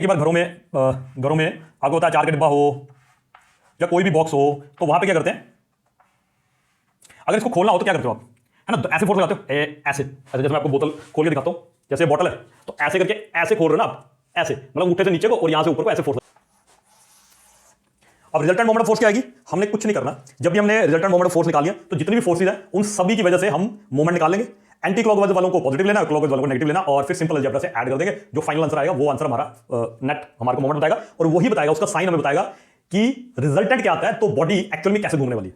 कई बार घरों में आपको होता है चार का डिब्बा हो या कोई भी बॉक्स हो, तो वहां पे क्या करते हैं, अगर इसको खोलना हो तो क्या करते हो आप, है ना, तो ऐसे फोर्स लगाते हो, ऐसे जैसे मैं आपको बोतल खोल के दिखाता हूं, जैसे बोतल है तो ऐसे करके ऐसे खोल रहे हो ना आप, ऐसे मतलब अंगूठे से नीचे को और यहां से ऊपर को ऐसे फोर्स। अब रिजल्टेंट मोमेंट ऑफ फोर्स क्या आएगी, हमने कुछ नहीं करना। जब भी हमने रिजल्टेंट मोमेंट ऑफ फोर्स निकाल लिया तो जितनी भी फोर्सेज है उन सभी की वजह से हम मोमेंट निकाल लेंगे। एंटी क्लॉकवाइज वालों को पॉजिटिव लेना, क्लॉकवाइज वालों को नेगेटिव लेना, और फिर सिंपल अलजेब्रा से ऐड कर देंगे। जो फाइनल आंसर आएगा वो आंसर हमारा नेट हमारे को मोमेंट बताएगा, और वही बताएगा, उसका साइन हमें बताएगा कि रिजल्टेंट क्या आता है, तो बॉडी एक्चुअल में कैसे घूमने वाली है।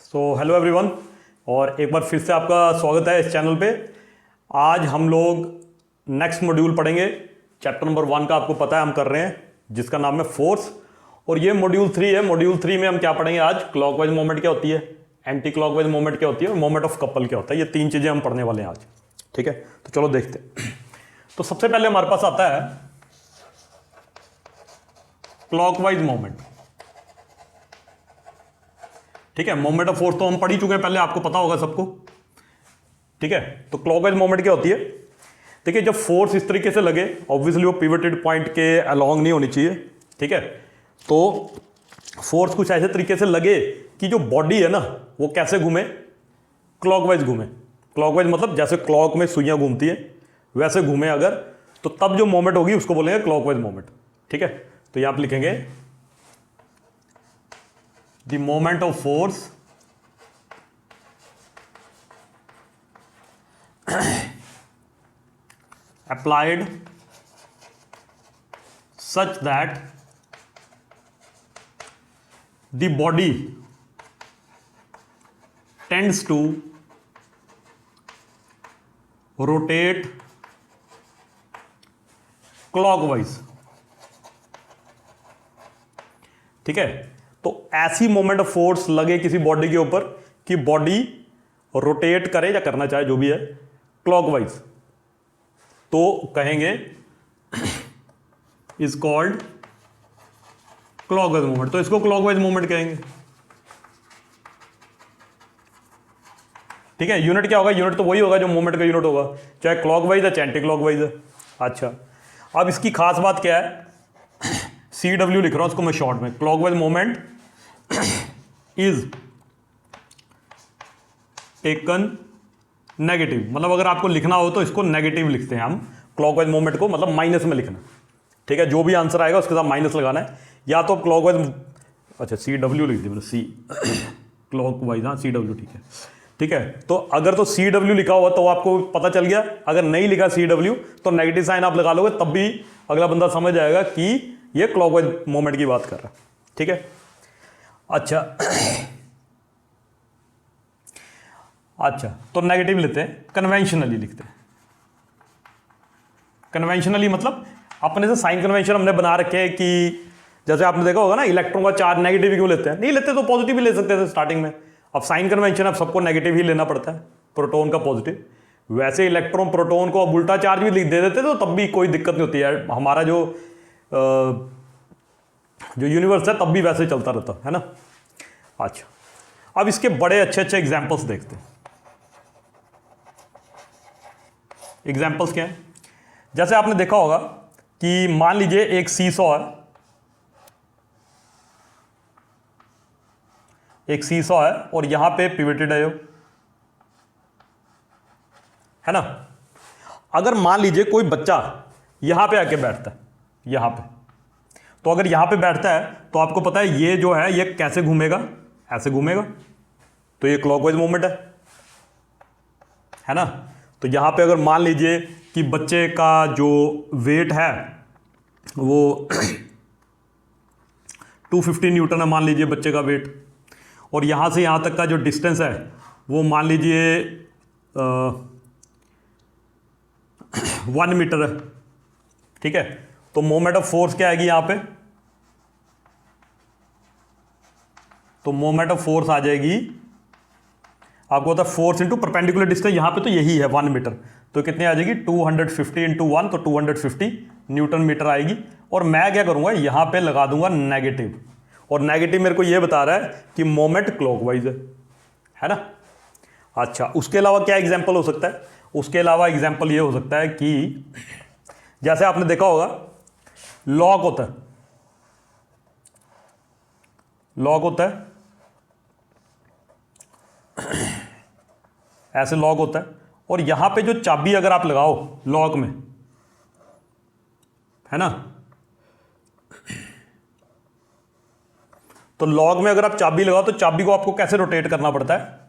सो हेलो एवरीवन, और एक बार फिर से आपका स्वागत है इस चैनल पे। आज हम लोग नेक्स्ट मॉड्यूल पढ़ेंगे, चैप्टर नंबर 1 का आपको पता है हम कर रहे हैं, जिसका नाम है फोर्स, और ये मॉड्यूल 3 है। मॉड्यूल 3 में हम क्या पढ़ेंगे आज, क्लॉकवाइज मोमेंट क्या होती है, एंटी क्लॉकवाइज मोमेंट क्या होती है, और मोमेंट ऑफ कपल क्या होता है। ये 3 चीजें हम पढ़ने वाले हैं आज, ठीक है। तो चलो देखते हैं। तो सबसे पहले हमारे पास आता है क्लॉकवाइज मोमेंट, ठीक है। मोमेंट ऑफ फोर्स तो हम पढ़ ही चुके हैं पहले, आपको पता होगा सबको, ठीक है। तो क्लॉकवाइज मोमेंट क्या होती है, देखिए जब फोर्स इस तरीके से लगे, ऑब्वियसली वो पिवटेड पॉइंट के अलोंग नहीं होनी चाहिए, ठीक है। तो फोर्स कुछ ऐसे तरीके से लगे कि जो बॉडी है ना वो कैसे घूमे, क्लॉकवाइज घूमे। क्लॉकवाइज मतलब जैसे क्लॉक में सुइयां घूमती है वैसे घूमे अगर, तो तब जो मोमेंट होगी उसको बोलेंगे क्लॉकवाइज मोमेंट, ठीक है। तो यहां आप लिखेंगे the moment of force applied such that the body tends to rotate clockwise, ठीक है। तो ऐसी मोमेंट ऑफ फोर्स लगे किसी बॉडी के ऊपर कि बॉडी रोटेट करे या करना चाहे जो भी है क्लॉकवाइज, तो कहेंगे इज कॉल्ड क्लॉकवाइज मूवमेंट। तो इसको क्लॉकवाइज मूवमेंट कहेंगे, ठीक है। यूनिट क्या होगा, यूनिट तो वही होगा जो मूवमेंट का यूनिट होगा, चाहे क्लॉकवाइज है चाहे एंटी क्लॉकवाइज है। अच्छा, अब इसकी खास बात क्या है, CW लिख रहा हूं उसको मैं शॉर्ट में। Clockwise movement is taken negative, मतलब अगर आपको लिखना हो तो इसको नेगेटिव लिखते हैं हम, क्लॉकवाइज मूवमेंट को मतलब माइनस में लिखना, ठीक है। जो भी आंसर आएगा उसके साथ माइनस लगाना है, या तो क्लॉकवाइज, अच्छा CW लिख दिया मैंने, सी क्लॉकवाइज, हाँ CW, ठीक है, ठीक है। तो अगर तो CW लिखा हुआ तो आपको पता चल गया, अगर नहीं लिखा CW तो नेगेटिव साइन आप लगा लोगे, तब भी अगला बंदा समझ जाएगा कि ये क्लॉकवाइज मूवमेंट की बात कर रहा है, ठीक है। अच्छा, तो नेगेटिव लेते हैं, कन्वेंशनली लिखते हैं। कन्वेंशनली मतलब अपने से साइन कन्वेंशन हमने बना रखे हैं कि जैसे आपने देखा होगा ना, इलेक्ट्रॉन का चार्ज नेगेटिव क्यों लेते हैं, नहीं लेते तो पॉजिटिव ही ले सकते थे स्टार्टिंग में। अब साइन कन्वेंशन अब सबको नेगेटिव ही लेना पड़ता है, प्रोटॉन का पॉजिटिव। वैसे इलेक्ट्रॉन प्रोटॉन को अब उल्टा चार्ज भी लिख दे देते तो तब भी कोई दिक्कत नहीं होती है, हमारा जो यूनिवर्स है तब भी वैसे चलता रहता है ना। अच्छा, अब इसके बड़े अच्छे अच्छे एग्जाम्पल्स देखते हैं। एग्जाम्पल्स क्या है, जैसे आपने देखा होगा कि मान लीजिए एक सीसॉ है, एक सीसॉ है और यहां पे पिवटेड है ना। अगर मान लीजिए कोई बच्चा यहां पे आके बैठता है, यहां पे, तो अगर यहां पे बैठता है तो आपको पता है ये जो है ये कैसे घूमेगा, ऐसे घूमेगा, तो ये क्लॉकवाइज मूवमेंट है ना। तो यहां पे अगर मान लीजिए कि बच्चे का जो वेट है वो 250 न्यूटन है, मान लीजिए बच्चे का वेट, और यहां से यहां तक का जो डिस्टेंस है वो मान लीजिए 1 मीटर है, ठीक है। तो मोमेंट ऑफ फोर्स क्या आएगी यहां पे, तो मोमेंट ऑफ फोर्स आ जाएगी, आपको होता है फोर्स इंटू परपेंडिकुलर डिस्टेंस, यहां पे तो यही है 1 मीटर, तो कितनी आ जाएगी 250 इंटू 1, तो 250 न्यूटन मीटर आएगी। और मैं क्या करूंगा, यहां पे लगा दूंगा नेगेटिव, और नेगेटिव मेरे को यह बता रहा है कि मोमेंट क्लॉकवाइज है। है ना। अच्छा, उसके अलावा क्या एग्जाम्पल हो सकता है? उसके अलावा एग्जाम्पल ये हो सकता है कि जैसे आपने देखा होगा लॉक होता है, लॉक होता है, ऐसे लॉक होता है, और यहां पे जो चाबी अगर आप लगाओ लॉक में, है ना, तो लॉक में अगर आप चाबी लगाओ तो चाबी को आपको कैसे रोटेट करना पड़ता है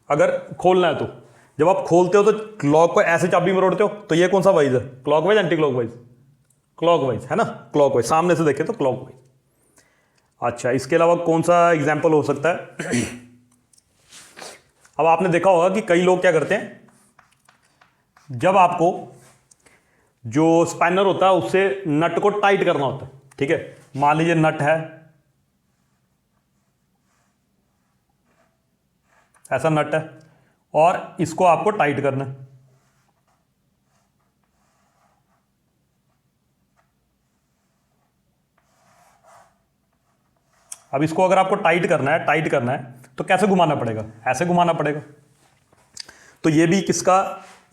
अगर खोलना है तो? जब आप खोलते हो तो लॉक को ऐसे चाबी में रोड़ते हो, तो ये कौन सा वाइज है? Clockwise, anti clockwise? क्लॉकवाइज, है ना, क्लॉकवाइज। सामने से देखें तो क्लॉकवाइज। अच्छा, इसके अलावा कौन सा एग्जाम्पल हो सकता है? अब आपने देखा होगा कि कई लोग क्या करते हैं, जब आपको जो स्पैनर होता है उससे नट को टाइट करना होता है, ठीक है, मान लीजिए नट है, ऐसा नट है, और इसको आपको टाइट करना है। अब इसको अगर आपको टाइट करना है, टाइट करना है, तो कैसे घुमाना पड़ेगा? ऐसे घुमाना पड़ेगा। तो ये भी किसका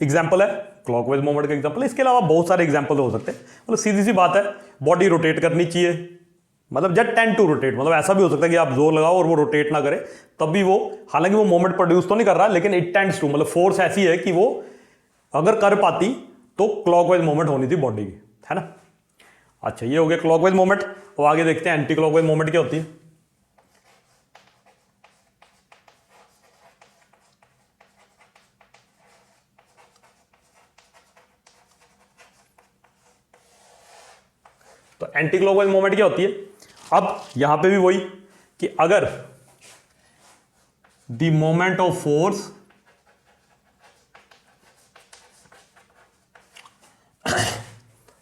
एग्जाम्पल है? क्लॉकवाइज मोमेंट का एग्जाम्पल है। इसके अलावा बहुत सारे एग्जाम्पल हो सकते हैं। मतलब सीधी सी बात है, बॉडी रोटेट करनी चाहिए, मतलब जस्ट टेंड टू रोटेट, मतलब ऐसा भी हो सकता है कि आप जोर लगाओ और वो रोटेट ना करे, तब भी वो, हालांकि वो मोमेंट प्रोड्यूस तो नहीं कर रहा, लेकिन इट टेंड्स टू, मतलब फोर्स ऐसी है कि वो अगर कर पाती तो क्लॉकवाइज मोमेंट होनी थी बॉडी की, है ना। अच्छा, ये हो गया क्लॉकवाइज मोमेंट। अब आगे देखते हैं एंटी क्लॉकवाइज मोमेंट क्या होती है। तो एंटी क्लॉकवाइज मोमेंट क्या होती है? अब यहां पे भी वही कि अगर the moment of force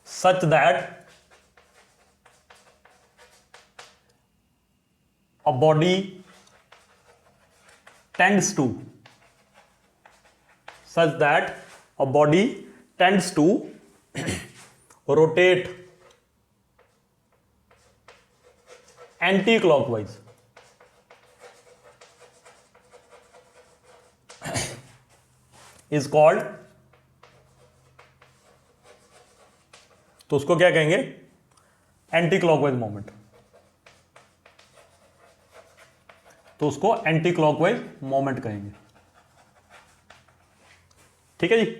such that a body tends to, such that a body tends to rotate anti-clockwise is called, तो उसको क्या कहेंगे? Anti clockwise moment. तो उसको एंटी क्लॉकवाइज मोमेंट कहेंगे, ठीक है जी।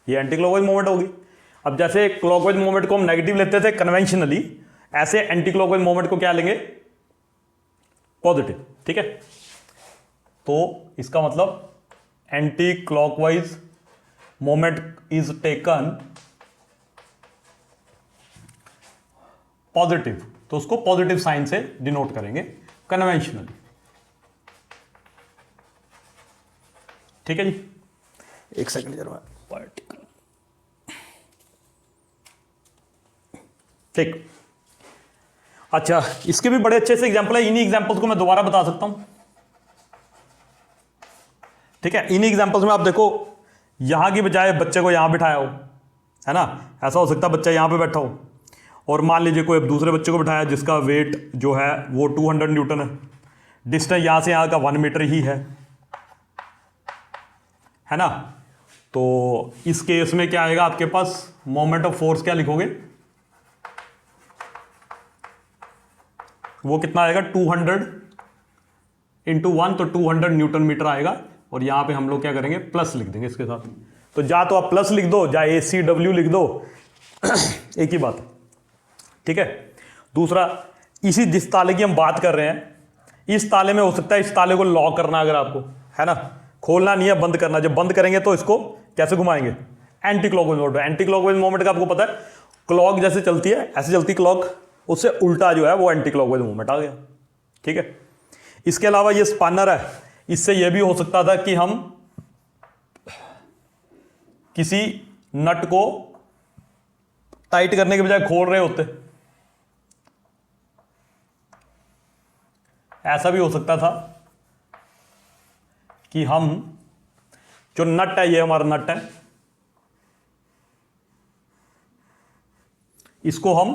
ये एंटी क्लॉकवाइज मोमेंट होगी। अब जैसे क्लॉकवाइज मोमेंट को हम नेगेटिव लेते थे कन्वेंशनली, ऐसे एंटी क्लॉकवाइज मोमेंट को क्या लेंगे? पॉजिटिव, ठीक है। तो इसका मतलब anti clockwise moment is taken positive, तो उसको पॉजिटिव साइन से डिनोट करेंगे कन्वेंशनली, ठीक है जी। एक सेकंड जरा, पार्टिकल, ठीक। अच्छा, इसके भी बड़े अच्छे से एग्जांपल है। इन्हीं एग्जांपल्स को मैं दोबारा बता सकता हूं, ठीक है। इन्हीं एग्जांपल्स में आप देखो, यहां की बजाय बच्चे को यहां बिठाया हो, है ना, ऐसा हो सकता है बच्चा यहां पे बैठा हो, और मान लीजिए कोई अब दूसरे बच्चे को बिठाया जिसका वेट जो है वो 200 न्यूटन है, डिस्टेंस यहां से यहां का 1 मीटर ही है ना। तो इस केस में क्या आएगा आपके पास? मोमेंट ऑफ फोर्स क्या लिखोगे? वो कितना आएगा? 200 इंटू 1, तो 200 न्यूटन मीटर आएगा। और यहां पे हम लोग क्या करेंगे? प्लस लिख देंगे इसके साथ। तो जा तो आप प्लस लिख दो, जा ACW लिख दो एक ही बात है, ठीक है। दूसरा, इसी जिस ताले की हम बात कर रहे हैं, इस ताले में हो सकता है इस ताले को लॉक करना, अगर आपको, है ना, खोलना नहीं है, बंद करना। जब बंद करेंगे तो इसको कैसे घुमाएंगे? Anti clockwise moment. Anti clockwise moment का आपको पता है, क्लॉक जैसे चलती है ऐसे चलती क्लॉक, उससे उल्टा जो है वो एंटी क्लॉकवाइज मोमेंट आ गया, ठीक है। इसके अलावा ये स्पैनर है, इससे यह भी हो सकता था कि हम किसी नट को टाइट करने के बजाय खोल रहे होते, ऐसा भी हो सकता था कि हम जो नट है, ये हमारा नट है, इसको हम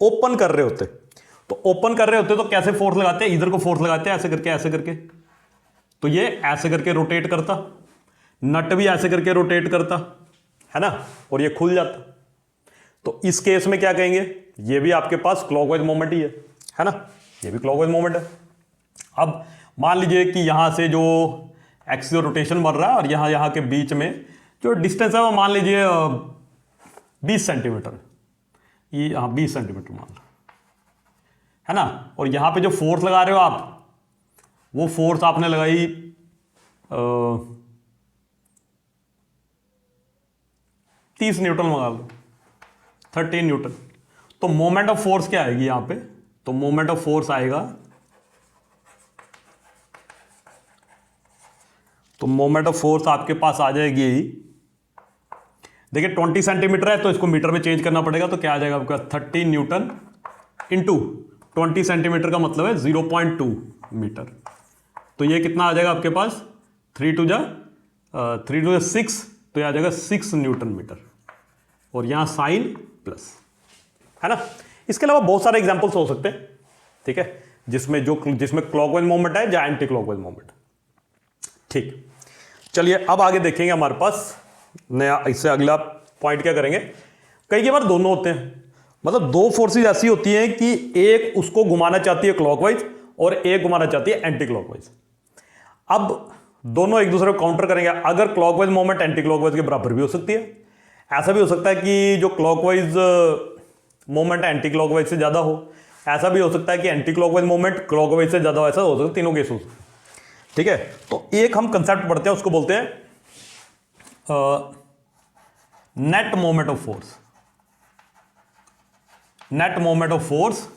ओपन कर रहे होते। तो ओपन कर रहे होते तो कैसे फोर्स लगाते हैं? इधर को फोर्स लगाते हैं, ऐसे करके, ऐसे करके, तो ये ऐसे करके रोटेट करता, नट भी ऐसे करके रोटेट करता, है ना, और ये खुल जाता। तो इस केस में क्या कहेंगे, ये भी आपके पास क्लॉकवाइज मोमेंट ही है ना, ये भी क्लॉकवाइज मोमेंट है। अब मान लीजिए कि यहां से जो एक्सियल रोटेशन बन रहा है और यहां के बीच में जो डिस्टेंस है वो मान लीजिए 20 सेंटीमीटर, ये 20 सेंटीमीटर मान लो, है ना। और यहां पे जो फोर्स लगा रहे हो आप, वो फोर्स आपने लगाई 30 न्यूटन लगा लो, 13 न्यूटन। तो मोमेंट ऑफ फोर्स क्या आएगी यहां पे, तो मोमेंट ऑफ फोर्स आएगा, तो मोमेंट ऑफ फोर्स आपके पास आ जाएगी, देखिए 20 सेंटीमीटर है तो इसको मीटर में चेंज करना पड़ेगा, तो क्या आ जाएगा आपका 13 न्यूटन इंटू 20 सेंटीमीटर का मतलब है 0.2 मीटर। तो ये कितना आ जाएगा आपके पास, 3 टू 6, तो ये आ जाएगा 6 न्यूटन मीटर, और यहां साइन प्लस, है ना। इसके अलावा बहुत सारे एग्जांपल्स हो सकते हैं, ठीक है, जिसमें क्लॉकवाइज मोमेंट है या एंटी क्लॉकवाइज मोमेंट। ठीक, चलिए अब आगे देखेंगे हमारे पास नया, इससे अगला पॉइंट क्या करेंगे। कई बार दोनों होते हैं, मतलब दो फोर्सेस ऐसी होती हैं कि एक उसको घुमाना चाहती है क्लॉकवाइज और एक घुमाना चाहती है एंटी क्लॉकवाइज। अब दोनों एक दूसरे को काउंटर करेंगे। अगर क्लॉकवाइज मोमेंट एंटी क्लॉकवाइज के बराबर भी हो सकती है, ऐसा भी हो सकता है कि जो क्लॉकवाइज मोमेंट एंटी क्लॉकवाइज से ज्यादा हो, ऐसा भी हो सकता है कि एंटी क्लॉकवाइज मोमेंट क्लॉकवाइज से ज्यादा हो, ऐसा हो सकता है, तीनों केस हो सकते हैं, ठीक है। तो एक हम कंसेप्ट पढ़ते हैं, उसको बोलते हैं net moment of force, net moment of force,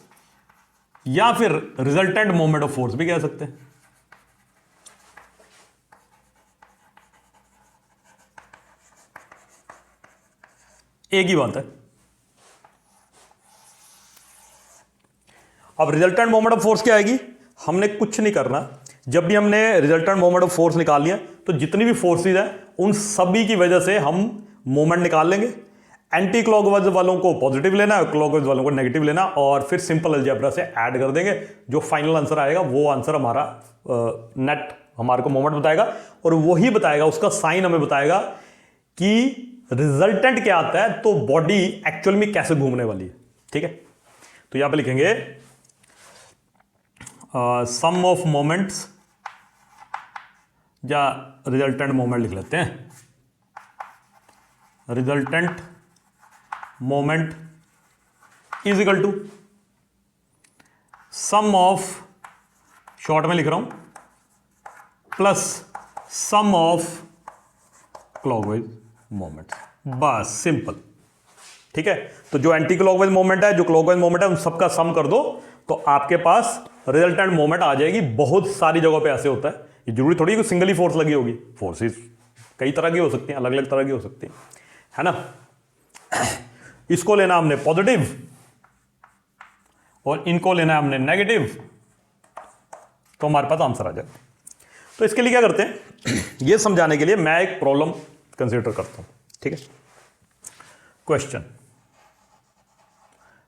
या फिर रिजल्टेंट मोमेंट ऑफ फोर्स भी कह सकते हैं। एक ही बात है। अब रिजल्टेंट मोमेंट ऑफ फोर्स क्या आएगी, हमने कुछ नहीं करना। जब भी हमने रिजल्टेंट मोमेंट ऑफ फोर्स निकाल लिया, तो जितनी भी फोर्सेज हैं उन सभी की वजह से हम मोमेंट निकाल लेंगे। एंटी क्लॉकवाइज वालों को पॉजिटिव लेना है, क्लॉकवाइज वालों को नेगेटिव लेना, और फिर सिंपल अलजेब्रा से ऐड कर देंगे। जो फाइनल आंसर आएगा वो आंसर हमारा नेट हमारे को मोमेंट बताएगा, और वही बताएगा, उसका साइन हमें बताएगा कि रिजल्टेंट क्या आता है, तो बॉडी एक्चुअल में कैसे घूमने वाली है, ठीक है। तो यहां पे लिखेंगे सम ऑफ मोमेंट्स, या रिजल्टेंट मोमेंट लिख लेते हैं, resultant moment is equal to sum of, short में लिख रहा हूं, plus sum of clockwise moment, बस सिंपल, ठीक है। तो जो एंटी क्लॉकवाइज मोमेंट है, जो क्लॉकवाइज मोमेंट है, उन सबका सम कर दो, तो आपके पास रिजल्टेंट मोमेंट आ जाएगी। बहुत सारी जगहों पे ऐसे होता है, ये जरूरी थोड़ी कि सिंगल ही फोर्स लगी होगी, फोर्सेस कई तरह की हो सकती हैं, अलग अलग तरह की हो सकती हैं, है ना। इसको लेना हमने पॉजिटिव और इनको लेना हमने नेगेटिव, तो हमारे पास आंसर आ जाएगा। तो इसके लिए क्या करते हैं, ये समझाने के लिए मैं एक प्रॉब्लम कंसीडर करता हूं, ठीक है। क्वेश्चन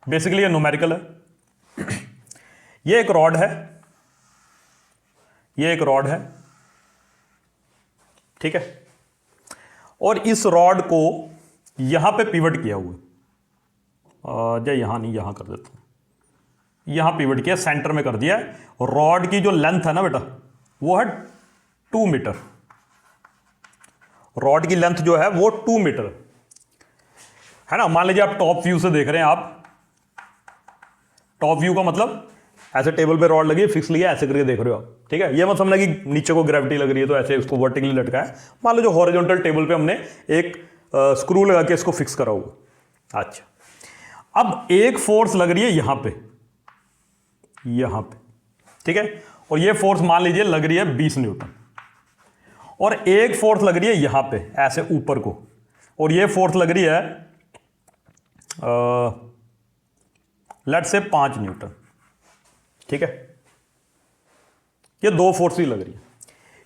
बेसिकली ये न्यूमेरिकल है। ये एक रॉड है, ये एक रॉड है, ठीक है, और इस रॉड को यहां पे पिवट किया हुआ, या यहां नहीं, यहां कर देता हूं, यहां पिवट किया, सेंटर में कर दिया। रॉड की जो लेंथ है ना बेटा, वो है 2 मीटर। रॉड की लेंथ जो है वो 2 मीटर है ना। मान लीजिए आप टॉप व्यू से देख रहे हैं, आप टॉप व्यू का मतलब ऐसे टेबल पे रॉड लगी है, फिक्स लिया, ऐसे करके देख रहे हो आप, ठीक है। ये मत समझना कि नीचे को ग्रेविटी लग रही है तो ऐसे उसको वर्टिकली लटका है। मान लो जो हॉरिजॉन्टल टेबल पे हमने एक स्क्रू लगा के इसको फिक्स करा हुआ। अच्छा, अब एक फोर्स लग रही है यहां पे, ठीक है, और ये फोर्स मान लीजिए लग रही है 20 न्यूटन, और एक फोर्स लग रही है यहां पे ऐसे ऊपर को, और ये फोर्स लग रही है लेट्स से 5 न्यूटन, ठीक है। ये दो फोर्स ही लग रही है,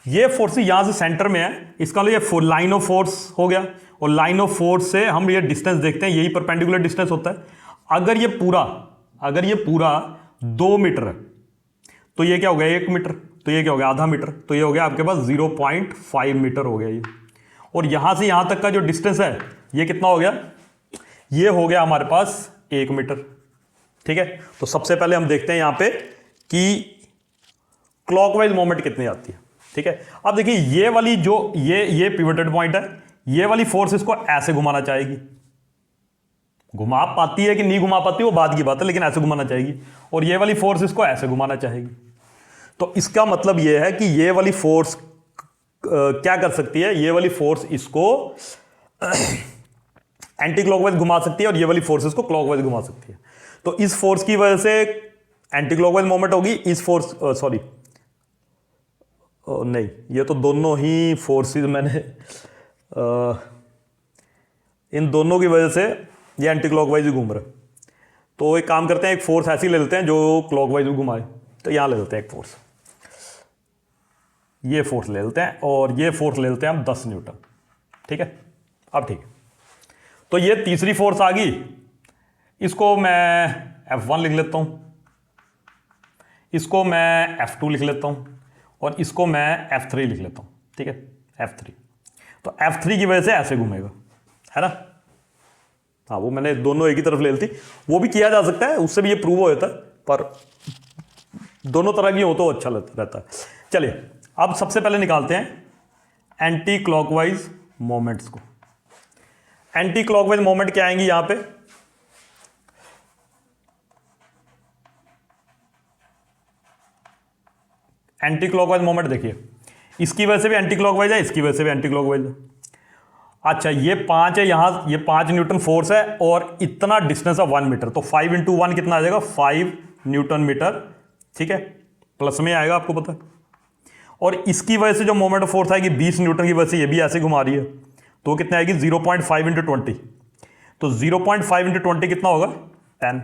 ये फोर्स यहां से सेंटर में है, इसका ये लाइन ऑफ फोर्स हो गया, और लाइन ऑफ फोर्स से हम ये डिस्टेंस देखते हैं, यही परपेंडिकुलर डिस्टेंस होता है। अगर ये पूरा 2 मीटर है, तो ये क्या हो गया 1 मीटर, तो ये क्या हो गया, आधा मीटर, तो ये हो गया आपके पास 0.5 मीटर हो गया ये। और यहां से यहां तक का जो डिस्टेंस है ये कितना हो गया, ये हो गया हमारे पास 1 मीटर। ठीक है, तो सबसे पहले हम देखते हैं यहां पे कि क्लॉकवाइज मोमेंट कितनी आती है। ठीक है, अब देखिए ये वाली जो ये पिवटेड पॉइंट है, ये वाली फोर्स इसको ऐसे घुमाना चाहेगी। घुमा पाती है कि नहीं घुमा पाती वो बात की बात है, लेकिन ऐसे घुमाना चाहेगी। और ये वाली फोर्स इसको ऐसे घुमाना चाहेगी। तो इसका मतलब ये है कि ये वाली फोर्स क्या कर सकती है, ये वाली फोर्स इसको एंटी क्लॉकवाइज घुमा सकती है और ये वाली फोर्स इसको क्लॉकवाइज घुमा सकती है। तो इस फोर्स की वजह से एंटी क्लॉकवाइज मोमेंट होगी, इस फोर्स सॉरी नहीं, ये तो दोनों ही फोर्सेस मैंने इन दोनों की वजह से ये एंटी क्लॉकवाइज ही घूम रहा है। तो एक काम करते हैं, एक फोर्स ऐसी ले लेते हैं जो क्लॉकवाइज भी घुमाए। तो यहां ले लेते हैं एक फोर्स, ये फोर्स ले लेते हैं और ये फोर्स ले लेते हैं हम 10 न्यूटन। ठीक है, अब ठीक है, तो ये तीसरी फोर्स आ गई, इसको मैं F1 लिख लेता हूं, इसको मैं F2 लिख लेता हूं और इसको मैं F3 लिख लेता हूं। ठीक है, F3, तो F3 की वजह से ऐसे घूमेगा, है ना। हाँ, वो मैंने दोनों एक ही तरफ ले ली थी, वो भी किया जा सकता है, उससे भी ये प्रूव हो जाता है, पर दोनों तरह की हो तो अच्छा रहता है। चलिए अब सबसे पहले निकालते हैं एंटी क्लॉकवाइज मोमेंट्स को। एंटी क्लॉकवाइज मोमेंट क्या आएंगी यहां पे, एंटी क्लॉकवाइज मोमेंट देखिए, इसकी वजह से भी एंटी क्लॉकवाइज है, इसकी वजह से भी एंटी क्लॉकवाइज है। अच्छा, ये 5 है यहां, ये 5 न्यूटन फोर्स है और इतना डिस्टेंस है 1 मीटर, तो 5 × 1 कितना आ जाएगा, 5 न्यूटन मीटर। ठीक है, प्लस में आएगा, आपको पता है। और इसकी वजह से जो मोमेंट ऑफ फोर्स आएगी 20 न्यूटन की वजह से, ये भी ऐसे घुमा रही है, तो कितने आएगी 0.5 × 20, तो 0.5 × 20 कितना होगा 10,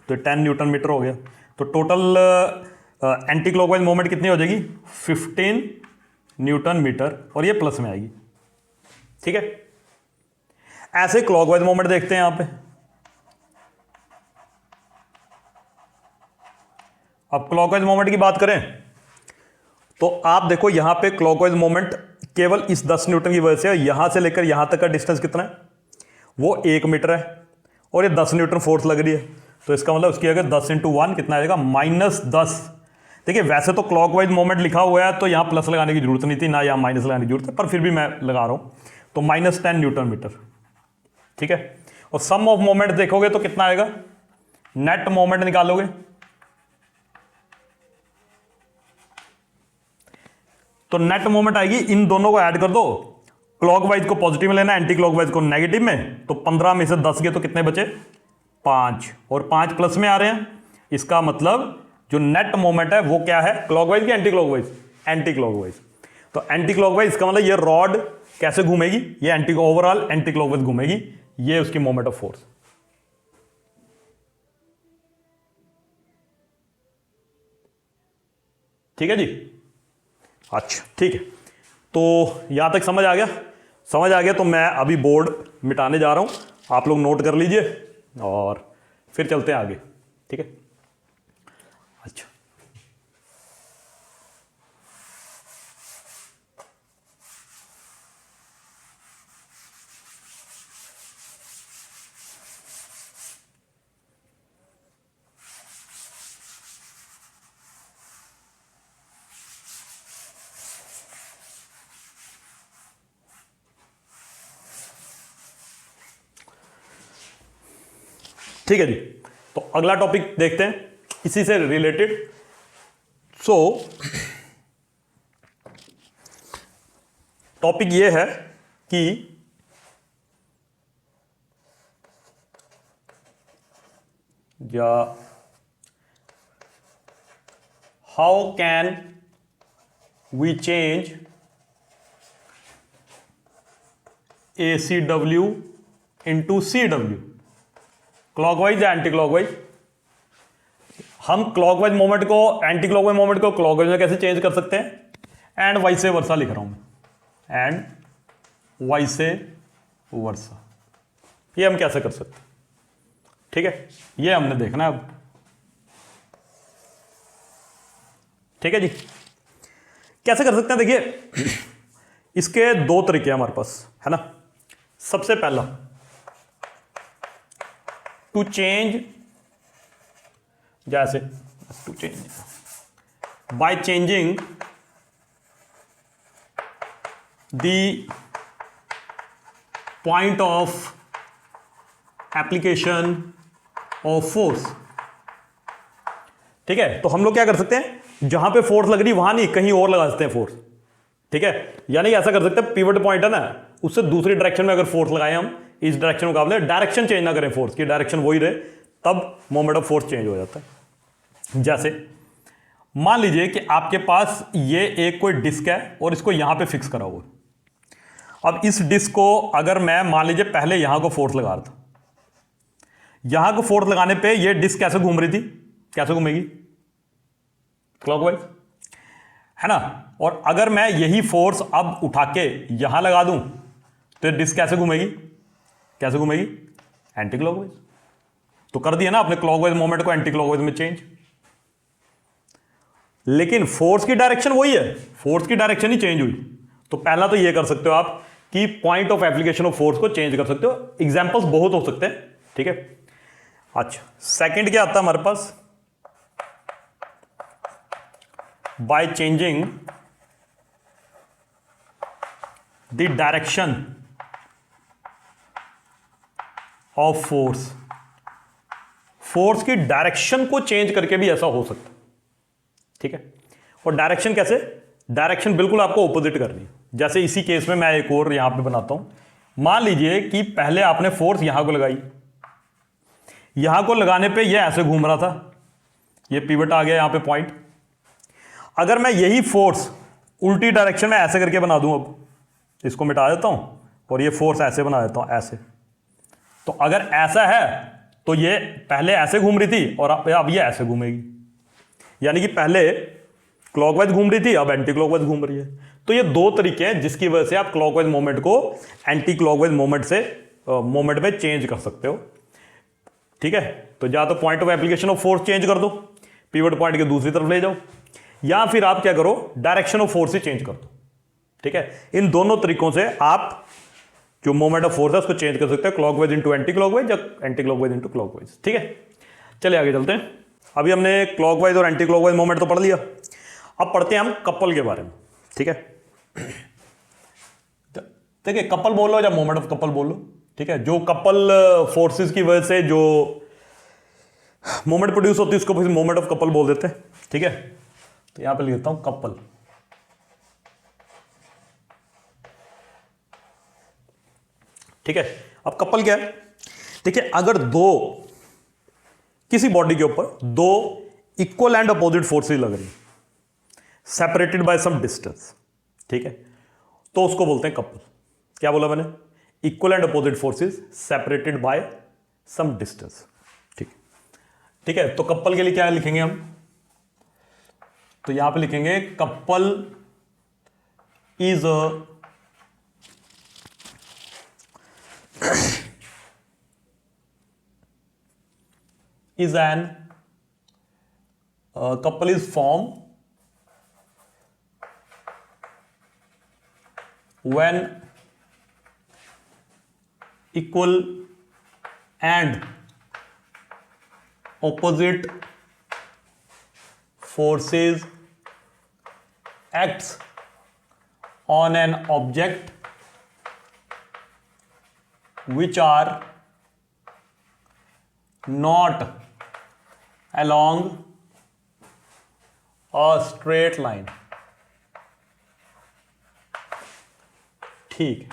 तो 10 न्यूटन मीटर हो गया। तो टोटल एंटी क्लॉकवाइज मोमेंट कितनी हो जाएगी 15 न्यूटन मीटर, और ये प्लस में आएगी। ठीक है, ऐसे क्लॉकवाइज मोमेंट देखते हैं यहां पे। अब क्लॉकवाइज मोमेंट की बात करें तो आप देखो यहां पे क्लॉकवाइज मोमेंट केवल इस 10 न्यूटन की वजह से, यहां से लेकर यहां तक का डिस्टेंस कितना है, वो 1 मीटर है और ये 10 न्यूटन फोर्स लग रही है, तो इसका मतलब उसकी अगर 10 × 1 कितना आएगा -10। देखिए वैसे तो क्लॉकवाइज मोमेंट लिखा हुआ है तो यहां प्लस लगाने की जरूरत नहीं थी, ना यहां माइनस लगाने की जरूरत है, पर फिर भी मैं लगा रहा हूं, तो -10 न्यूटन मीटर। ठीक है, और सम ऑफ मोमेंट देखोगे तो कितना आएगा, नेट मोमेंट निकालोगे तो नेट मोमेंट आएगी, इन दोनों को ऐड कर दो, क्लॉकवाइज को पॉजिटिव में लेना, एंटी क्लॉकवाइज को नेगेटिव में, तो 15 में से 10 गए तो कितने बचे 5, और 5 प्लस में आ रहे हैं। इसका मतलब जो नेट मोमेंट है वो क्या है, क्लॉकवाइज की एंटी क्लॉकवाइज, एंटी क्लॉकवाइज। तो एंटी क्लॉकवाइज इसका मतलब ये रॉड कैसे घूमेगी, ये ओवरऑल एंटी क्लॉकवाइज घूमेगी, ये उसकी मोमेंट ऑफ फोर्स। ठीक है जी, अच्छा ठीक है, तो यहां तक समझ आ गया, समझ आ गया तो मैं अभी बोर्ड मिटाने जा रहा हूं, आप लोग नोट कर लीजिए और फिर चलते हैं आगे। ठीक है, अच्छा ठीक है जी, तो अगला टॉपिक देखते हैं इसी से रिलेटेड। सो टॉपिक ये है कि how can we change ACW into CW, clockwise या एंटी क्लॉकवाइज। हम क्लॉकवाइज मोमेंट को, एंटी क्लॉकवाइज मोमेंट को क्लॉकवाइज में कैसे चेंज कर सकते हैं, एंड वाइसे वर्सा लिख रहा हूं मैं, एंड वाइसे वर्सा, ये हम कैसे कर सकते हैं। ठीक है, ये हमने देखना है अब। ठीक है जी। कैसे कर सकते हैं, देखिए इसके दो तरीके हैं हमारे पास, है ना। सबसे पहला, टू चेंज, जैसे to change by changing the point of application of force. ठीक है, तो हम लोग क्या कर सकते हैं, जहां पे फोर्स लग रही वहां नहीं, कहीं और लगा सकते हैं फोर्स। ठीक है, यानी कि ऐसा कर सकते हैं, पिवट पॉइंट है ना, उससे दूसरी डायरेक्शन में अगर फोर्स लगाए हम, इस डायरेक्शन मुकाबले डायरेक्शन चेंज ना करें, फोर्स की डायरेक्शन वही रहे, तब मोमेंट ऑफ फोर्स चेंज हो जाता है। जैसे मान लीजिए कि आपके पास ये एक कोई डिस्क है और इसको यहां पे फिक्स करा हुआ है। अब इस डिस्क को अगर मैं मान लीजिए पहले यहां को फोर्स लगा रहा था, यहां को फोर्स लगाने पे ये डिस्क कैसे घूम रही थी, कैसे घूमेगी, क्लॉकवाइज, है ना। और अगर मैं यही फोर्स अब उठा के यहां लगा दूं तो डिस्क कैसे घूमेगी, कैसे घूमेगी, एंटी क्लॉकवाइज। तो कर दिया ना आपने क्लॉकवाइज मोमेंट को एंटी क्लॉकवाइज में चेंज। लेकिन फोर्स की डायरेक्शन वही है, फोर्स की डायरेक्शन ही चेंज हुई। तो पहला तो ये कर सकते हो आप कि point of application of force को चेंज कर सकते हो। एग्जांपल्स बहुत हो सकते हैं, ठीक है। अच्छा, सेकंड क्या आता है हमारे पास, by changing the direction of force. Force की डायरेक्शन को चेंज करके भी ऐसा हो सकता है, ठीक है। और डायरेक्शन कैसे, डायरेक्शन बिल्कुल आपको ऑपोजिट करनी है। जैसे इसी केस में मैं एक और यहां पे बनाता हूं। मान लीजिए कि पहले आपने फोर्स यहां को लगाई, यहां को लगाने पे ये ऐसे घूम रहा था, ये पिवट आ गया यहां पे पॉइंट। अगर मैं यही फोर्स उल्टी डायरेक्शन में ऐसे करके बना दूं, अब इसको मिटा देता हूं और ये फोर्स ऐसे बना देता हूं, ऐसे, तो अगर ऐसा है तो ये पहले ऐसे घूम रही थी और अब ये ऐसे घूमेगी। यानी कि पहले क्लॉकवाइज घूम रही थी, अब एंटी क्लॉकवाइज घूम रही है। तो ये दो तरीके हैं जिसकी वजह से आप क्लॉकवाइज मोमेंट को एंटी क्लॉकवाइज मोमेंट से मोमेंट में चेंज कर सकते हो, ठीक है। तो या तो point of application of force change कर दो, पिवट पॉइंट के दूसरी तरफ ले जाओ, या फिर आप क्या करो, direction of force he change कर दो, ठीक है। इन दोनों तरीकों से आप जो मोमेंट ऑफ फोर्स है उसको चेंज कर सकते हैं, क्लॉकवाइज इंटू एंटी क्लॉकवाइज या एंटी क्लॉकवाइज इंटू क्लॉकवाइज, ठीक है। चलिए आगे चलते हैं। अभी हमने क्लॉकवाइज और एंटी क्लॉकवाइज मोमेंट तो पढ़ लिया, अब पढ़ते हैं हम कपल के बारे में, ठीक है। देखिए कपल बोल लो या मोमेंट ऑफ कपल बोल लो, ठीक है। जो कपल फोर्सेस की वजह से जो मोमेंट प्रोड्यूस होती है उसको फिर मोमेंट ऑफ कपल बोल देते हैं, ठीक है। तो यहां पे लिख देता हूं कपल, ठीक है। अब कपल क्या है, देखिए अगर दो, किसी बॉडी के ऊपर दो इक्वल एंड अपोजिट फोर्सेस लग रही, सेपरेटेड बाय सम डिस्टेंस, ठीक है, तो उसको बोलते हैं कपल। क्या बोला मैंने, equal and opposite forces separated by some distance, ठीक, ठीक है। तो कपल के लिए क्या लिखेंगे हम, तो यहां पे लिखेंगे couple is an couple is formed when equal and opposite forces acts on an object which are not along a straight line, ठीक,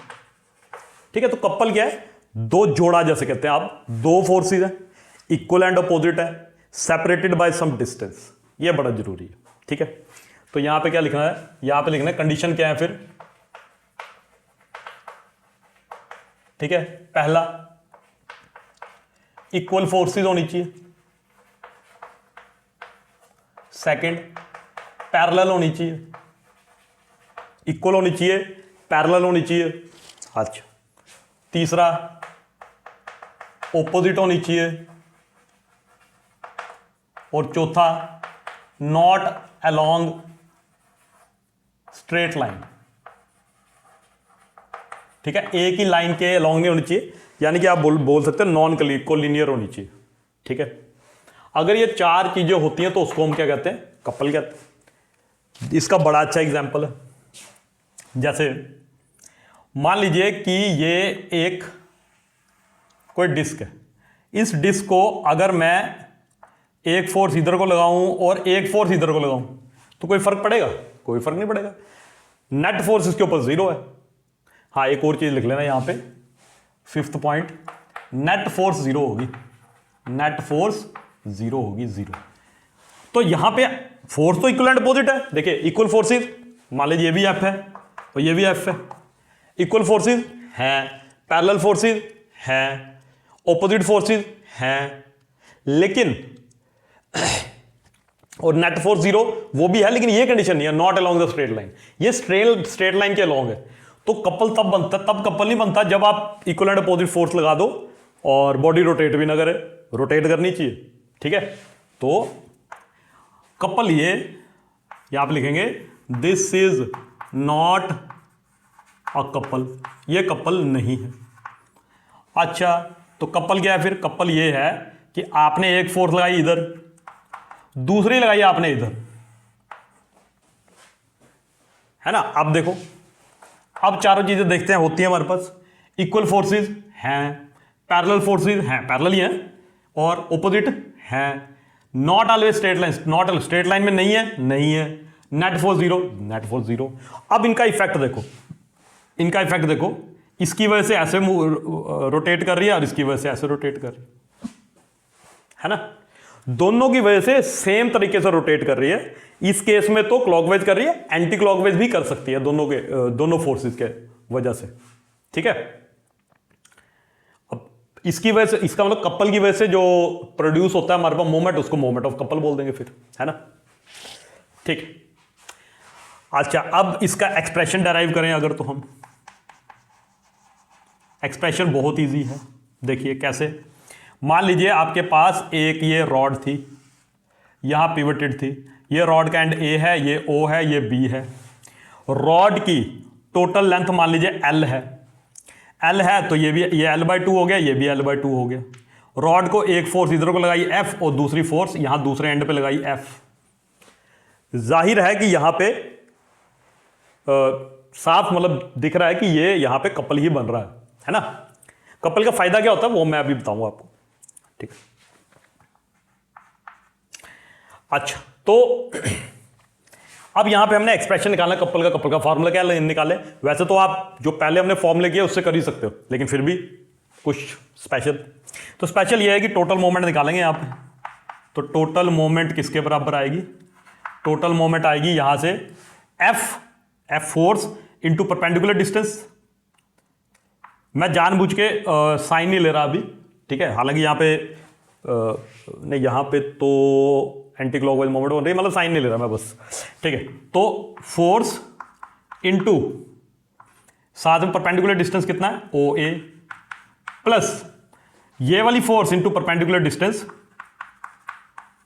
ठीक है। तो कपल क्या है, दो जोड़ा जैसे कहते हैं आप, दो फोर्सेस है, इक्वल एंड अपोजिट है, सेपरेटेड बाय सम डिस्टेंस, ये बड़ा जरूरी है, ठीक है। तो यहां पे क्या लिखना है, यहां पे लिखना है कंडीशन क्या है फिर, ठीक है। पहला इक्वल फोर्सेस होनी चाहिए, सेकंड पैरेलल होनी चाहिए, इक्वल होनी चाहिए, पैरेलल होनी चाहिए, अच्छा, तीसरा ओपोजिट होनी चाहिए, और चौथा नॉट अलोंग स्ट्रेट लाइन, ठीक है, एक ही लाइन के अलोंग नहीं होनी चाहिए, यानी कि आप बोल सकते हैं नॉन कोलिनियर होनी चाहिए, ठीक है। अगर ये चार चीजें होती हैं तो उसको हम क्या कहते हैं, कपल कहते हैं। इसका बड़ा अच्छा एग्जांपल है, जैसे मान लीजिए कि ये एक कोई डिस्क है, इस डिस्क को अगर मैं एक फोर्स इधर को लगाऊं और एक फोर्स इधर को लगाऊं तो कोई फर्क पड़ेगा? कोई फर्क नहीं पड़ेगा। नेट फोर्स इसके ऊपर 0 है। हाँ, एक और चीज लिख लेना यहां पे, 5th पॉइंट, नेट फोर्स 0 होगी, नेट फोर्स 0 होगी, 0। तो यहां पे फोर्स तो इक्वल एंड अपोजिट है। देखिए इक्वल फोर्सेस, मान लीजिए ये भी एफ है और ये भी एफ है, इक्वल फोर्सेस हैं, पैरेलल फोर्सेस हैं, ऑपोजिट फोर्सेस हैं, लेकिन और नेट फोर्स 0 वो भी है, लेकिन ये कंडीशन नहीं है, not along the straight line. ये स्ट्रेट लाइन के अलोंग है। तो कपल तब बनता, तब कपल नहीं बनता जब आप इक्वल एंड अपोजिट फोर्स लगा दो और बॉडी रोटेट भी ना करे, रोटेट करनी चाहिए, ठीक है। तो कपल ये आप लिखेंगे this is not a couple, ये कपल नहीं है। अच्छा, तो कपल क्या है फिर? कपल ये है कि आपने एक फोर्स लगाई इधर, दूसरी लगाई आपने इधर, है ना। अब देखो, अब चारों चीजें देखते हैं होती हैं हमारे पास, इक्वल फोर्सेस हैं, पैरेलल फोर्सेस हैं, पैरेलल ही हैं, और ऑपोजिट हैं, not always straight line, not straight line में नहीं है, नहीं है, नेट फोर्स 0, नेट फोर्स 0। अब इनका इफेक्ट देखो, इनका इफेक्ट देखो, इसकी वजह से ऐसे रोटेट कर रही है और इसकी वजह से ऐसे रोटेट कर रही है ना, दोनों की वजह से सेम तरीके से रोटेट कर रही है। इस केस में तो क्लॉकवाइज कर रही है, एंटी क्लॉकवाइज भी कर सकती है, दोनों फोर्सेस के वजह से, ठीक है। अब इसकी वजह से, इसका मतलब कपल की वजह से जो प्रोड्यूस होता है हमारे पास मोमेंट, उसको मोमेंट ऑफ कपल बोल देंगे फिर, है ना, ठीक। अच्छा, अब इसका एक्सप्रेशन डेराइव करें अगर, तो हम एक्सप्रेशन बहुत इजी है, देखिए कैसे। मान लीजिए आपके पास एक ये रॉड थी, यहां पिवटेड थी, ये रॉड का एंड ए है, ये ओ है, ये बी है। रॉड की टोटल लेंथ मान लीजिए एल है, एल है तो ये भी, ये L/2 हो गया, ये भी L/2 हो गया। रॉड को एक फोर्स इधर को लगाई एफ और दूसरी फोर्स यहां दूसरे एंड पे लगाई एफ। जाहिर है कि यहां पे साफ मतलब दिख रहा है कि ये यहां पे कपल ही बन रहा है ना। कपल का फायदा क्या होता है वो मैं अभी बताऊंगा आपको, ठीक है। अच्छा, तो अब यहां पे हमने एक्सप्रेशन निकालना, कपल का फार्मूला क्या निकाले। वैसे तो आप जो पहले हमने फॉर्मूले किए उससे कर ही सकते हो, लेकिन फिर भी कुछ स्पेशल, तो स्पेशल ये है कि टोटल मोमेंट निकालेंगे यहां पे। तो टोटल मोमेंट किसके बराबर आएगी? टोटल मोमेंट आएगी यहां से F force into perpendicular distance. मैं जानबूझ के साइन नहीं ले रहा अभी, ठीक है, हालांकि यहां पे नहीं, यहां पे तो एंटी क्लॉकवाइज मोमेंट हो रही है, मतलब साइन नहीं ले रहा मैं बस, ठीक है। तो फोर्स इंटू साथ में परपेंडिकुलर डिस्टेंस कितना है, ओ ए, प्लस ये वाली force into perpendicular distance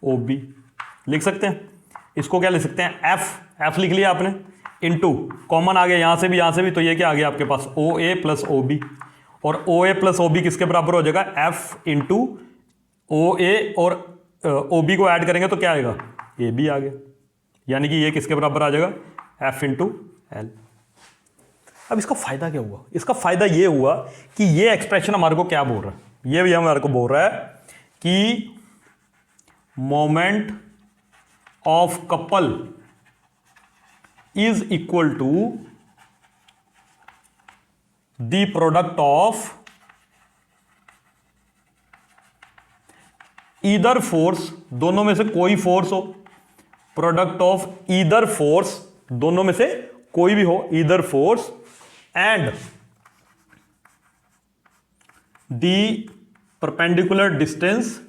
O B. लिख सकते हैं इसको, क्या लिख सकते हैं, एफ लिख लिया आपने, इंटू कॉमन आ गया यहां से भी, तो ये क्या आ गया आपके पास, ओ ए प्लस ओ बी। और ओ ए प्लस ओ बी किसके बराबर हो जाएगा, एफ इंटू ओ ए, और ओ बी को ऐड करेंगे तो क्या आएगा, ए बी आ गया। यानी कि ये किसके बराबर आ जाएगा, एफ इंटू एल। अब इसका फायदा क्या हुआ? इसका फायदा ये हुआ कि ये एक्सप्रेशन हमारे को क्या बोल रहा है, ये भी हमारे को बोल रहा है कि moment of couple is equal to the product of either force, दोनों में से कोई फोर्स हो, प्रोडक्ट ऑफ ईदर फोर्स, दोनों में से कोई भी हो, either force and the perpendicular distance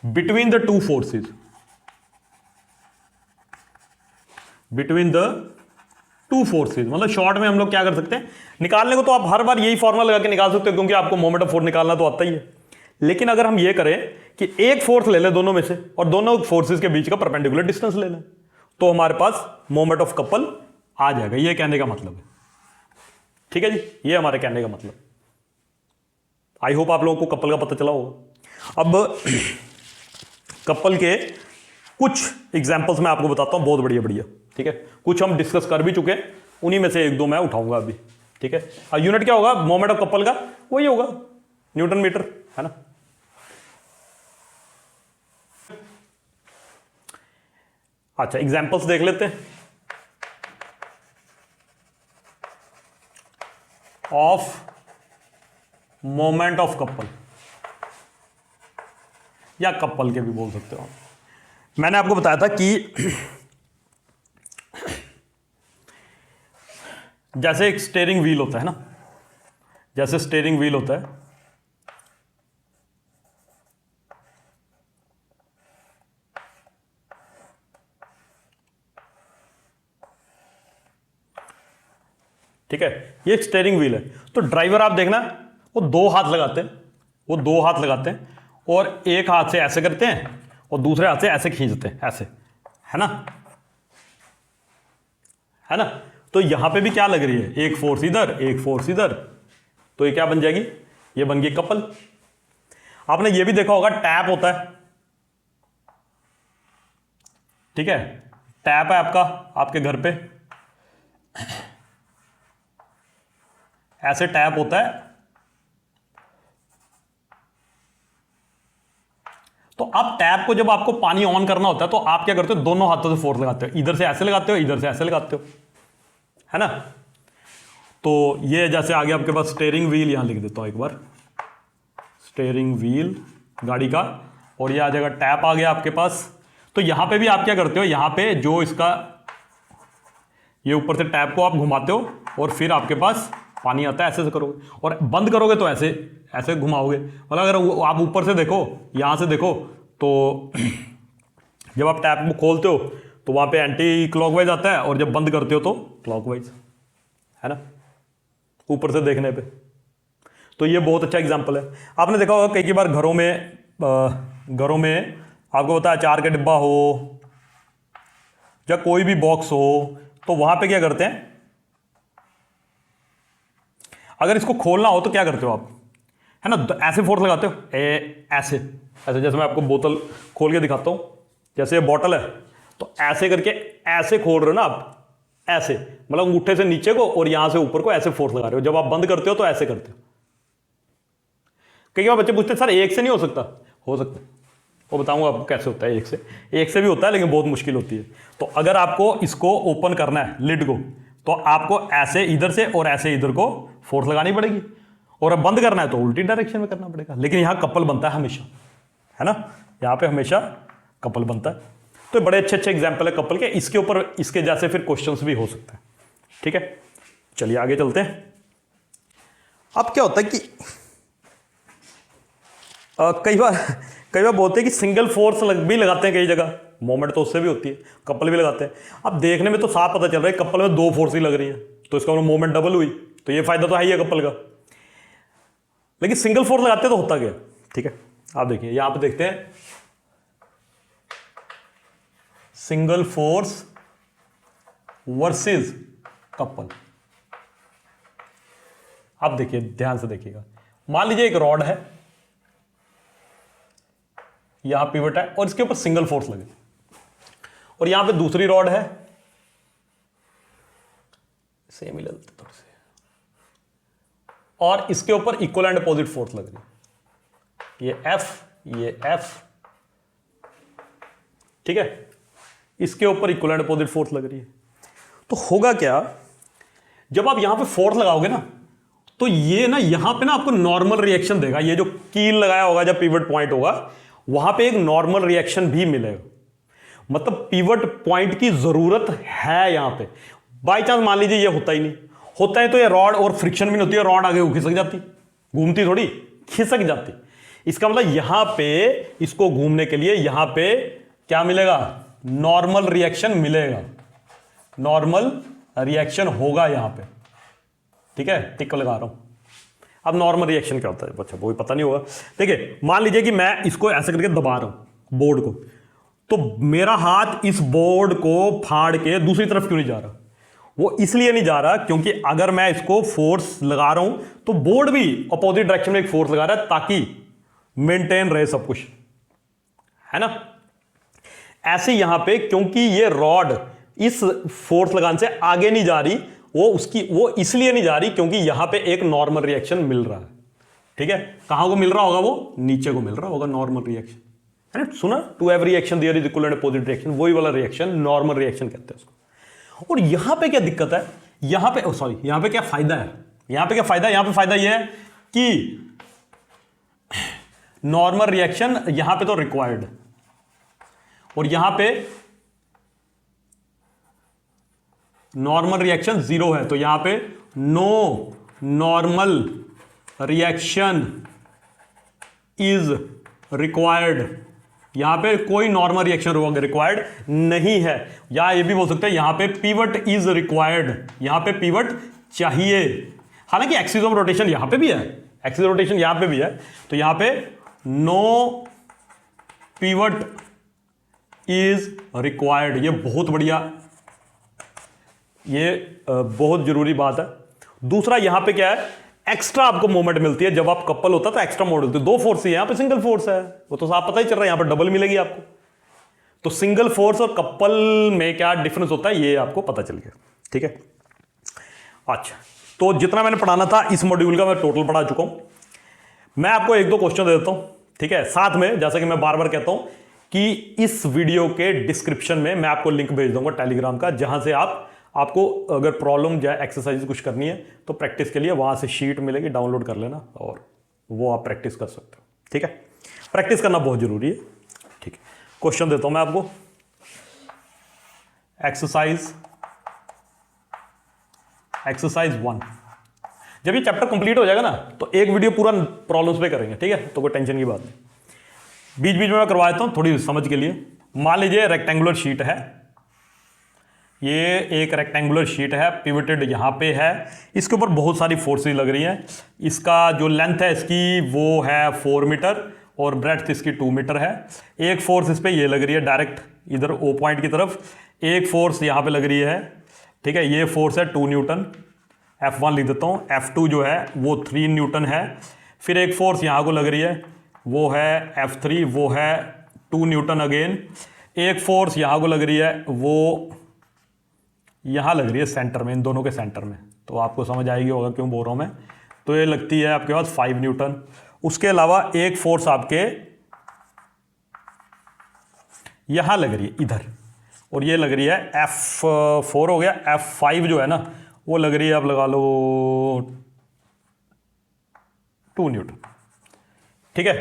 between the two forces, between the two forces. मतलब शॉर्ट में हम लोग क्या कर सकते हैं, निकालने को तो आप हर बार यही फॉर्मूला लगा के निकाल सकते हो, क्योंकि आपको मोमेंट ऑफ फोर्स निकालना तो आता ही है। लेकिन अगर हम ये करें कि एक फोर्स ले लें दोनों में से और दोनों फोर्सेस के बीच का परपेंडिकुलर डिस्टेंस ले लें, तो हमारे पास मोमेंट ऑफ कपल आ जाएगा। ये कहने का मतलब है, ठीक है जी, ये हमारे कहने का मतलब। आई होप आप लोगों को कपल का पता चला होगा। अब कपल के कुछ एग्जांपल्स मैं आपको बताता हूं, बहुत बढ़िया बढ़िया, ठीक है। कुछ हम डिस्कस कर भी चुके हैं, उन्हीं में से एक दो मैं उठाऊंगा अभी, ठीक है। और यूनिट क्या होगा मोमेंट ऑफ कपल का? वही होगा न्यूटन मीटर, है ना। अच्छा, एग्जांपल्स देख लेते हैं ऑफ मोमेंट ऑफ कपल, या कपल के भी बोल सकते हो। मैंने आपको बताया था कि जैसे एक स्टीयरिंग व्हील होता है ना, जैसे स्टीयरिंग व्हील होता है, ठीक है, ये एक स्टीयरिंग व्हील है। तो ड्राइवर आप देखना वो दो हाथ लगाते हैं, वो दो हाथ लगाते हैं और एक हाथ से ऐसे करते हैं और दूसरे हाथ से ऐसे खींचते हैं, ऐसे, है ना, है ना। तो यहां पे भी क्या लग रही है, एक फोर्स इधर एक फोर्स इधर, तो ये क्या बन जाएगी, ये बन गई कपल। आपने ये भी देखा होगा टैप होता है, ठीक है, टैप है आपका, आपके घर पे ऐसे टैप होता है। तो अब टैप को जब आपको पानी ऑन करना होता है तो आप क्या करते हो, दोनों हाथों से फोर्स लगाते हो, इधर से ऐसे लगाते हो, इधर से ऐसे लगाते हो, है ना। तो ये जैसे आगे आपके पास स्टीयरिंग व्हील, यहां लिख देता हूं एक बार, स्टीयरिंग व्हील गाड़ी का, और ये आ जाएगा टैप आ गया आपके पास। तो यहां पे भी आप क्या करते हो, यहां पे जो इसका ये ऊपर से टैप को आप घुमाते हो और फिर आपके पास पानी आता है, ऐसे से करोगे, और बंद करोगे तो ऐसे ऐसे घुमाओगे। मतलब अगर आप ऊपर से देखो, यहां से देखो, तो जब आप टैप को खोलते हो तो वहां पे एंटी क्लॉकवाइज आता है, और जब बंद करते हो तो क्लॉकवाइज, है ना, ऊपर से देखने पे। तो ये बहुत अच्छा एग्जांपल है। आपने देखा होगा कई बार घरों में आपको पता है अचार का डिब्बा हो या कोई भी बॉक्स हो, तो वहां पे क्या करते हैं, अगर इसको खोलना हो तो क्या करते हो आप, है ना, तो ऐसे फोर्स लगाते हो, ऐसे ऐसे। जैसे मैं आपको बोतल खोल के दिखाता हूं, जैसे ये बोतल है, तो ऐसे करके ऐसे खोल रहे हो ना आप, ऐसे, मतलब अंगूठे से नीचे को और यहां से ऊपर को ऐसे फोर्स लगा रहे हो। जब आप बंद करते हो तो ऐसे करते हो। कई बार बच्चे पूछते हैं सर एक से नहीं हो सकता? हो सकता है, वो बताऊंगा आपको कैसे होता है। एक से भी होता है, लेकिन बहुत मुश्किल होती है। तो अगर आपको इसको ओपन करना है लिड को, तो आपको ऐसे इधर से और ऐसे इधर को फोर्स लगानी पड़ेगी, और अब बंद करना है तो उल्टी डायरेक्शन में करना पड़ेगा। लेकिन यहां कपल बनता है हमेशा, है ना, यहां पे हमेशा कपल बनता है। तो बड़े अच्छे अच्छे एग्जाम्पल है कपल के, इसके ऊपर इसके जैसे फिर क्वेश्चंस भी हो सकते हैं, ठीक है। चलिए आगे चलते हैं। अब क्या होता है कि कई बार बोलते हैं कि सिंगल फोर्स भी लगाते हैं कई जगह, मोमेंट तो उससे भी होती है, कपल भी लगाते हैं। अब देखने में तो साफ पता चल रहा है कपल में दो फोर्स ही लग रही है, तो इसका मोमेंट डबल हुई, तो ये फायदा तो है ही है कपल का। लेकिन सिंगल फोर्स लगाते तो होता क्या, ठीक है, आप देखिए यहां पे देखते हैं सिंगल फोर्स वर्सेस कपल। आप देखिए ध्यान से देखिएगा, मान लीजिए एक रॉड है, यहां पिवट है और इसके ऊपर सिंगल फोर्स लगे, और यहां पे दूसरी रॉड है, सेम ही लगते थोड़े से, और इसके ऊपर इक्वल एंड अपोजिट फोर्स लग रही है, ये एफ, ठीक है, इसके ऊपर इक्वल एंड अपोजिट फोर्स लग रही है। तो होगा क्या, जब आप यहां पे फोर्स लगाओगे ना, तो ये ना यहां पे ना आपको नॉर्मल रिएक्शन देगा। ये जो कील लगाया होगा, जब पिवट पॉइंट होगा, वहां पे एक नॉर्मल रिएक्शन भी मिलेगा। मतलब पिवट पॉइंट की जरूरत है यहां पे। बाई चांस मान लीजिए ये होता ही नहीं, होता है तो ये रॉड और फ्रिक्शन भी नहीं होती है, रॉड आगे खिसक जाती, घूमती थोड़ी, खिसक जाती। इसका मतलब यहां पे इसको घूमने के लिए यहां पे क्या मिलेगा, नॉर्मल रिएक्शन मिलेगा, नॉर्मल रिएक्शन होगा यहां पे, ठीक है, टिक लगा रहा हूं। अब नॉर्मल रिएक्शन क्या होता है अच्छा वो भी पता नहीं होगा। देखिए मान लीजिए कि मैं इसको ऐसे करके दबा रहा हूं बोर्ड को, तो मेरा हाथ इस बोर्ड को फाड़ के दूसरी तरफ क्यों नहीं जा रहा? वो इसलिए नहीं जा रहा क्योंकि अगर मैं इसको फोर्स लगा रहा हूं तो बोर्ड भी अपोजिट डायरेक्शन में एक फोर्स लगा रहा है ताकि मेंटेन रहे सब कुछ, है ना। ऐसे यहां पे क्योंकि ये रॉड इस फोर्स लगाने से आगे नहीं जा रही, वो इसलिए नहीं जा रही क्योंकि यहां पे एक नॉर्मल रिएक्शन मिल रहा है, ठीक है। कहां को मिल रहा होगा? वो नीचे को मिल रहा होगा नॉर्मल रिएक्शन, है ना। सुना, to every reaction there is equal and opposite reaction, वही वाला रिएक्शन नॉर्मल रिएक्शन कहते हैं उसको। और यहां पे क्या दिक्कत है, यहां पे सॉरी यहां पे क्या फायदा है, यहां पे क्या फायदा है? यहां पे फायदा यह है कि नॉर्मल रिएक्शन यहां पे तो रिक्वायर्ड, और यहां पे नॉर्मल रिएक्शन 0 है, तो यहां पे no normal reaction is required, यहां पे कोई नॉर्मल रिएक्शन रिक्वायर्ड नहीं है। या ये भी बोल सकते हैं यहां पे पिवट इज रिक्वायर्ड, यहां पे पिवट चाहिए। हालांकि एक्सिस ऑफ रोटेशन यहां पे भी है, एक्सिस ऑफ रोटेशन यहां पे भी है, तो यहां पे नो पिवट इज रिक्वायर्ड। ये बहुत बढ़िया, ये बहुत जरूरी बात है। दूसरा यहां पे क्या है, एक्स्ट्रा आपको मोमेंट मिलती है। जब आप कपल होता है तो एक्स्ट्रा मोमेंट मिलती है। दो फोर्स ही है, यहां पे सिंगल फोर्स है, वो तो साफ पता ही चल रहा है, यहां पे डबल मिलेगी आपको। तो सिंगल फोर्स और कपल में क्या डिफरेंस होता है ये आपको पता चल गया, ठीक है। अच्छा, तो जितना मैंने पढ़ाना था इस मॉड्यूल का मैं टोटल पढ़ा चुका हूं। मैं आपको एक दो क्वेश्चन दे देता हूं, ठीक है। साथ में जैसा कि मैं बार बार कहता हूं कि इस वीडियो के डिस्क्रिप्शन में मैं आपको लिंक भेज दूंगा टेलीग्राम का, जहां से आपको अगर प्रॉब्लम या एक्सरसाइज कुछ करनी है तो प्रैक्टिस के लिए वहां से शीट मिलेगी, डाउनलोड कर लेना और वो आप प्रैक्टिस कर सकते हो, ठीक है। प्रैक्टिस करना बहुत जरूरी है, ठीक है। क्वेश्चन देता हूं मैं आपको, एक्सरसाइज 1। जब ये चैप्टर कंप्लीट हो जाएगा ना तो एक वीडियो पूरा प्रॉब्लम्स पे करेंगे, ठीक है, तो कोई टेंशन की बात नहीं। बीच बीच में मैं करवा देता हूं थोड़ी समझ के लिए। मान लीजिए रेक्टेंगुलर शीट है, ये एक रेक्टेंगुलर शीट है, पिवटेड यहां पे है, इसके ऊपर बहुत सारी फोर्सेस लग रही हैं। इसका जो लेंथ है इसकी वो है 4 मीटर और ब्रेड्थ इसकी 2 मीटर है। एक फोर्स इस पे ये लग रही है डायरेक्ट इधर ओ पॉइंट की तरफ, एक फोर्स यहां पे लग रही है, ठीक है। ये फोर्स है 2 न्यूटन, F1 लिख देता हूं। F2 जो है वो 3 न्यूटन है। फिर एक फोर्स यहां को लग रही है वो है F3, वो है 2 न्यूटन अगेन। एक फोर्स यहां को लग रही है वो यहां लग रही है सेंटर में, इन दोनों के सेंटर में, तो आपको समझ आएगी होगा क्यों बोल रहा हूं मैं। तो ये लगती है आपके पास 5 न्यूटन। उसके अलावा एक फोर्स आपके यहां लग रही है इधर, और ये लग रही है F4 हो गया। F5 जो है ना वो लग रही है, आप लगा लो 2 न्यूटन, ठीक है।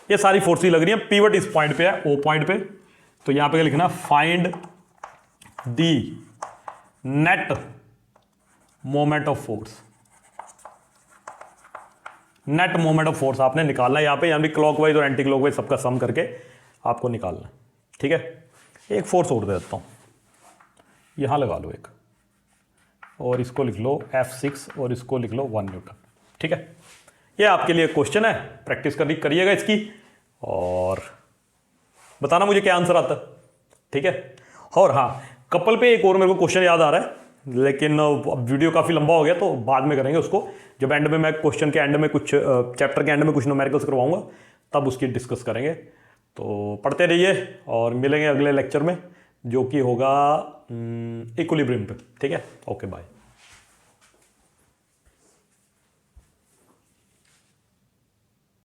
ये सारी फोर्सेस लग रही है। पिवट इस पॉइंट पे है, ओ पॉइंट पे, तो यहां पे लिखना find the net moment of force. Net moment of force आपने निकालना है यहां पे, यानी क्लॉकवाइज और एंटी क्लॉकवाइज सबका सम करके आपको निकालना है, ठीक है। एक फोर्स और दे देता हूं, यहां लगा लो एक, और इसको लिख लो F6 और इसको लिख लो 1 न्यूटन, ठीक है। ये आपके लिए क्वेश्चन है, प्रैक्टिस करिएगा इसकी और बताना मुझे क्या आंसर आता है, ठीक है। और हाँ, कपल पे एक और मेरे को क्वेश्चन याद आ रहा है, लेकिन अब वीडियो काफ़ी लंबा हो गया तो बाद में करेंगे उसको। जब एंड में मैं क्वेश्चन के एंड में कुछ चैप्टर के एंड में कुछ न्यूमेरिकल्स करवाऊंगा तब उसकी डिस्कस करेंगे। तो पढ़ते रहिए और मिलेंगे अगले लेक्चर में जो कि होगा इक्विलिब्रियम पे, ठीक है। Okay bye.